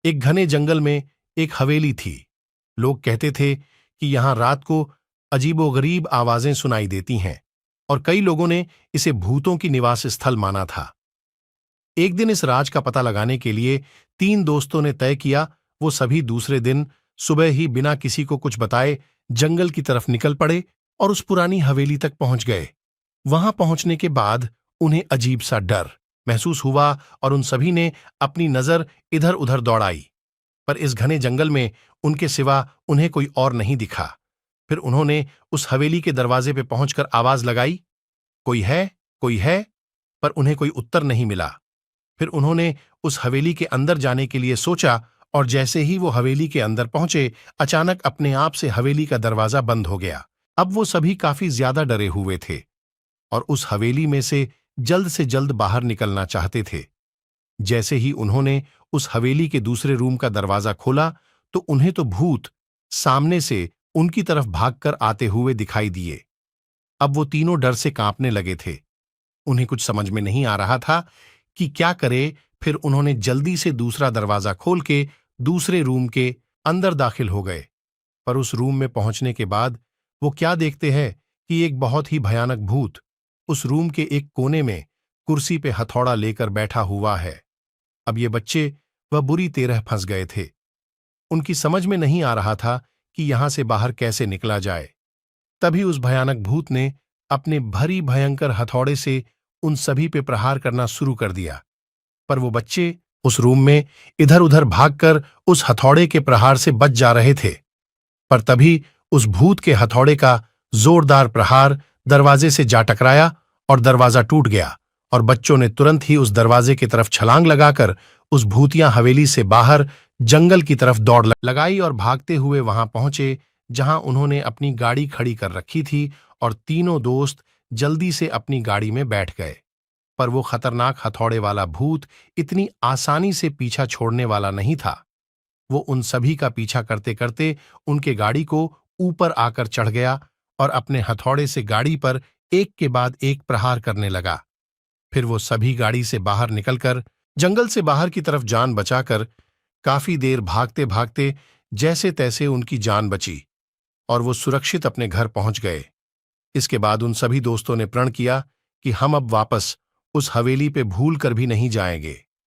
एक घने जंगल में एक हवेली थी। लोग कहते थे कि यहां रात को अजीबोगरीब आवाजें सुनाई देती हैं और कई लोगों ने इसे भूतों की निवास स्थल माना था। एक दिन इस राज का पता लगाने के लिए तीन दोस्तों ने तय किया, वो सभी दूसरे दिन सुबह ही बिना किसी को कुछ बताए जंगल की तरफ निकल पड़े और उस पुरानी हवेली तक पहुंच गए। वहां पहुंचने के बाद उन्हें अजीब सा डर महसूस हुआ और उन सभी ने अपनी नजर इधर उधर दौड़ाई, पर इस घने जंगल में उनके सिवा उन्हें कोई और नहीं दिखा। फिर उन्होंने उस हवेली के दरवाजे पे पहुंचकर आवाज लगाई, कोई है, कोई है, पर उन्हें कोई उत्तर नहीं मिला। फिर उन्होंने उस हवेली के अंदर जाने के लिए सोचा और जैसे ही वो हवेली के अंदर पहुंचे, अचानक अपने आप से हवेली का दरवाजा बंद हो गया। अब वो सभी काफी ज्यादा डरे हुए थे और उस हवेली में से जल्द बाहर निकलना चाहते थे। जैसे ही उन्होंने उस हवेली के दूसरे रूम का दरवाजा खोला तो उन्हें तो भूत सामने से उनकी तरफ भागकर आते हुए दिखाई दिए। अब वो तीनों डर से कांपने लगे थे। उन्हें कुछ समझ में नहीं आ रहा था कि क्या करे। फिर उन्होंने जल्दी से दूसरा दरवाजा खोल के दूसरे रूम के अंदर दाखिल हो गए। पर उस रूम में पहुंचने के बाद वो क्या देखते हैं कि एक बहुत ही भयानक भूत उस रूम के एक कोने में कुर्सी पे हथौड़ा लेकर बैठा हुआ है। अब ये बच्चे वह बुरी तरह फंस गए थे। उनकी समझ में नहीं आ रहा था कि यहां से बाहर कैसे निकला जाए। तभी उस भयानक भूत ने अपने भरी भयंकर हथौड़े से उन सभी पे प्रहार करना शुरू कर दिया। पर वो बच्चे उस रूम में इधर उधर भागकर उस हथौड़े के प्रहार से बच जा रहे थे। पर तभी उस भूत के हथौड़े का जोरदार प्रहार दरवाजे से जा टकराया और दरवाजा टूट गया और बच्चों ने तुरंत ही उस दरवाजे की तरफ छलांग लगाकर उस भूतिया हवेली से बाहर जंगल की तरफ दौड़ लगाई और भागते हुए वहां पहुंचे जहां उन्होंने अपनी गाड़ी खड़ी कर रखी थी और तीनों दोस्त जल्दी से अपनी गाड़ी में बैठ गए। पर वो खतरनाक हथौड़े वाला भूत इतनी आसानी से पीछा छोड़ने वाला नहीं था। वो उन सभी का पीछा करते करते उनके गाड़ी को ऊपर आकर चढ़ गया और अपने हथौड़े से गाड़ी पर एक के बाद एक प्रहार करने लगा। फिर वो सभी गाड़ी से बाहर निकलकर जंगल से बाहर की तरफ जान बचाकर काफी देर भागते भागते जैसे तैसे उनकी जान बची और वो सुरक्षित अपने घर पहुंच गए। इसके बाद उन सभी दोस्तों ने प्रण किया कि हम अब वापस उस हवेली पे भूल कर भी नहीं जाएंगे।